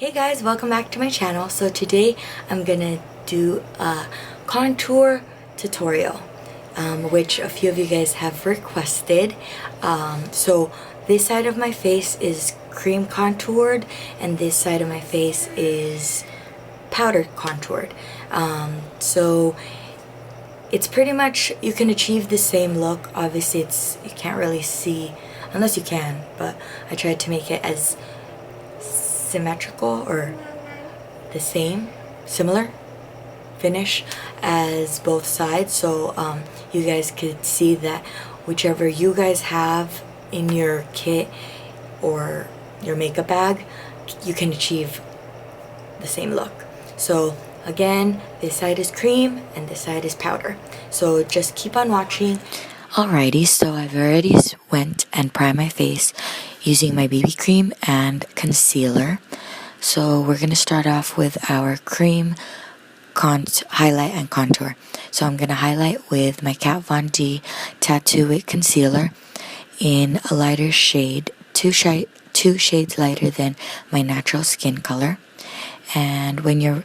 Hey guys, welcome back to my channel. So today I'm gonna do a contour tutorial, which a few of you guys have requested. So this side of my face is cream contoured and this side of my face is powder contoured. So it's pretty much, you can achieve the same look. Obviously you can't really see, unless you can, but I tried to make it as symmetrical or the same, similar finish as both sides, so you guys could see that whichever you guys have in your kit or your makeup bag, you can achieve the same look. So again, this side is cream and this side is powder, so just keep on watching. Alrighty, so I've already went and primed my face using my BB cream and concealer. So we're going to start off with our cream highlight and contour. So I'm going to highlight with my Kat Von D Tattoo It Concealer in a lighter shade, two shades lighter than my natural skin color. And when you're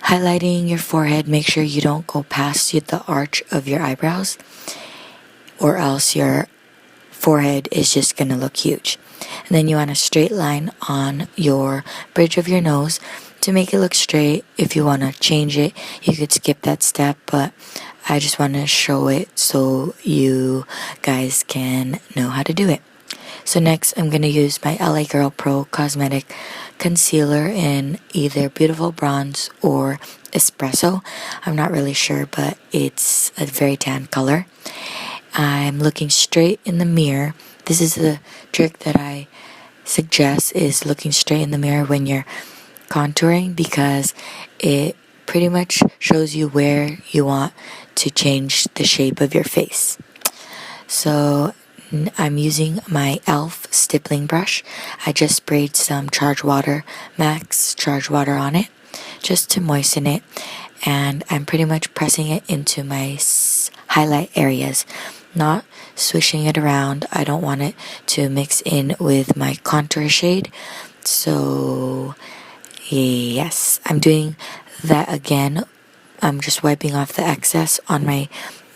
highlighting your forehead, make sure you don't go past the arch of your eyebrows, or else your forehead is just going to look huge. And then you want a straight line on your bridge of your nose to make it look straight. If you want to change it, you could skip that step, but I just want to show it so you guys can know how to do it. So next I'm going to use my LA Girl Pro Cosmetic Concealer in either Beautiful Bronze or Espresso. I'm not really sure, but it's a very tan color. I'm looking straight in the mirror. This is the trick that I suggest, is looking straight in the mirror when you're contouring, because it pretty much shows you where you want to change the shape of your face. So I'm using my e.l.f. stippling brush. I just sprayed some Max Charged Water on it just to moisten it, and I'm pretty much pressing it into my highlight areas, not swishing it around. I don't want it to mix in with my contour shade. So yes, I'm doing that again. I'm just wiping off the excess on my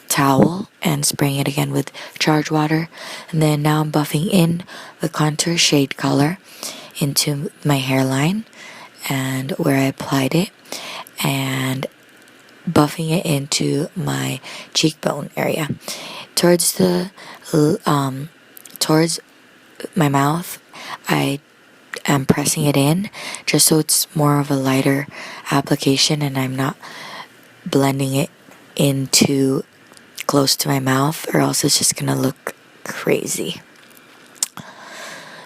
towel and spraying it again with Charged Water. And then now I'm buffing in the contour shade color into my hairline and where I applied it, and buffing it into my cheekbone area. Towards my mouth, I am pressing it in just so it's more of a lighter application and I'm not blending it into close to my mouth, or else it's just gonna look crazy.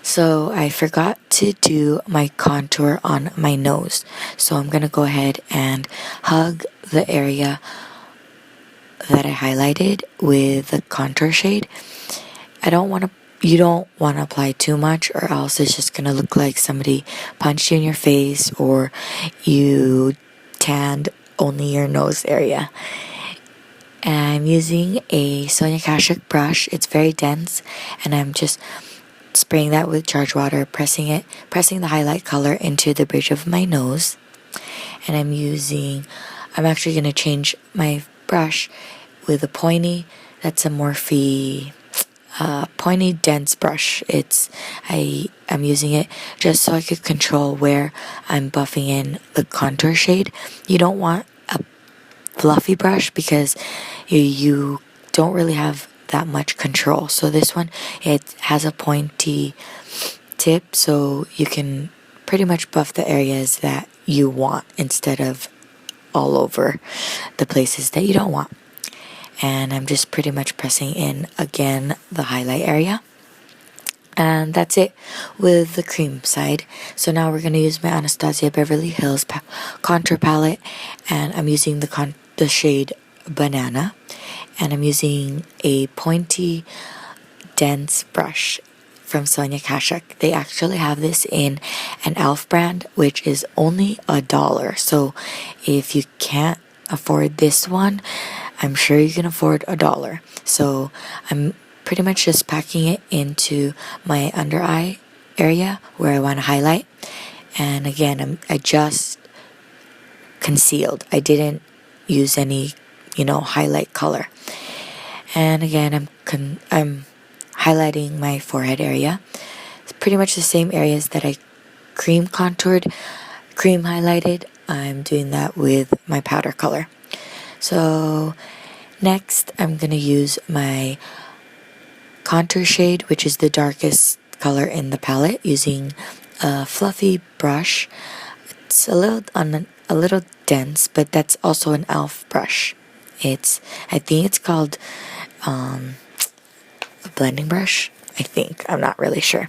So I forgot to do my contour on my nose, so I'm gonna go ahead and hug the area that I highlighted with the contour shade. You don't want to apply too much, or else it's just gonna look like somebody punched you in your face or you tanned only your nose area. And I'm using a Sonia Kashuk brush. It's very dense, and I'm just spraying that with Charged Water, pressing the highlight color into the bridge of my nose. And I'm actually going to change my brush with a pointy, that's a Morphe pointy dense brush. I'm using it just so I could control where I'm buffing in the contour shade. You don't want a fluffy brush because you don't really have that much control. So this one, it has a pointy tip, so you can pretty much buff the areas that you want instead of all over the places that you don't want. And I'm just pretty much pressing in again the highlight area, and that's it with the cream side. So now we're going to use my Anastasia Beverly Hills contour palette, and I'm using the shade Banana, and I'm using a pointy dense brush from Sonia Kashuk. They actually have this in an e.l.f. brand, which is only $1. So if you can't afford this one, I'm sure you can afford $1. So I'm pretty much just packing it into my under eye area where I want to highlight, And again, I just concealed. I didn't use any, highlight color. And again, I'm highlighting my forehead area. It's pretty much the same areas that I cream contoured, cream highlighted. I'm doing that with my powder color. So next, I'm gonna use my contour shade, which is the darkest color in the palette, using a fluffy brush. It's a little dense, but that's also an e.l.f. brush. I think it's called a blending brush. I'm not really sure.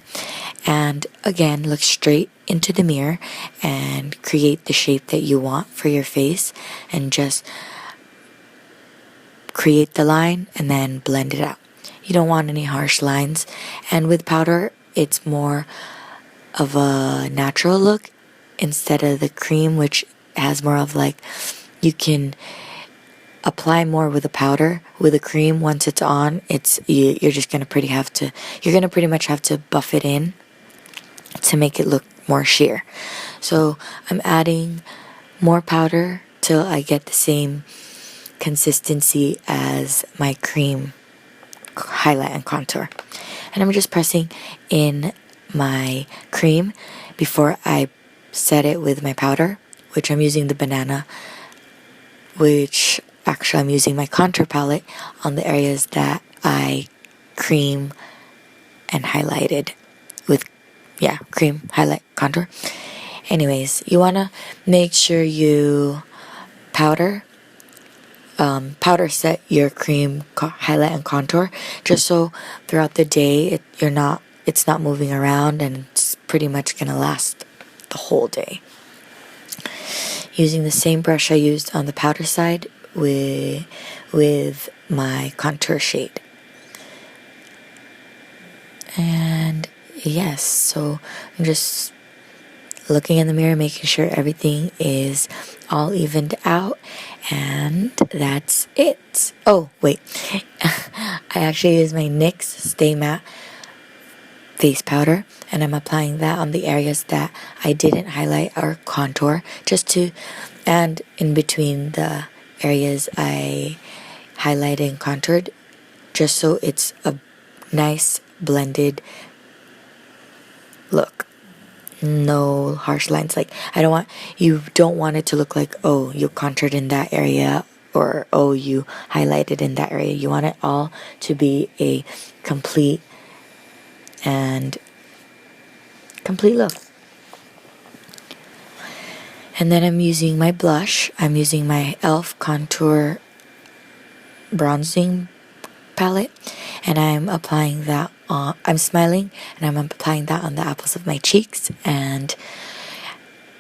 And again, look straight into the mirror and create the shape that you want for your face, and just create the line and then blend it out. You don't want any harsh lines. And with powder, it's more of a natural look instead of the cream, which has more of like, you can apply more with a powder. With a cream, once it's on, you're just gonna pretty much have to buff it in to make it look more sheer. So I'm adding more powder till I get the same consistency as my cream highlight and contour. And I'm just pressing in my cream before I set it with my powder, which I'm using the banana, which actually I'm using my contour palette on the areas that I cream and highlighted with, cream, highlight, contour. Anyways, you want to make sure you powder set your cream, highlight, and contour, just so throughout the day it's not moving around, and it's pretty much gonna last the whole day. Using the same brush I used on the powder side with my contour shade. And yes, so I'm just looking in the mirror, making sure everything is all evened out, and that's it. Oh, wait. I actually use my NYX Stay Matte face powder, and I'm applying that on the areas that I didn't highlight or contour, and in between the areas I highlighted and contoured, just so it's a nice blended look. No harsh lines. Like, you don't want it to look like, oh, you contoured in that area, or oh, you highlighted in that area. You want it all to be a complete look. And then I'm using my blush. I'm using my e.l.f. Contour Bronzing palette, and I'm applying that on, I'm smiling, and I'm applying that on the apples of my cheeks, and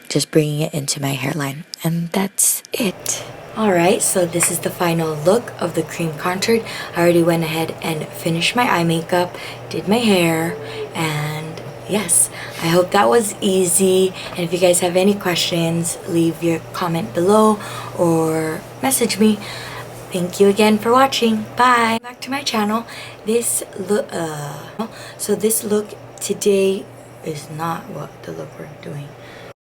just bringing it into my hairline. And that's it. Alright, so this is the final look of the cream contoured. I already went ahead and finished my eye makeup, did my hair, and yes, I hope that was easy. And if you guys have any questions, leave your comment below or message me. Thank you again for watching. Bye. Back to my channel. This look today is not what the look we're doing.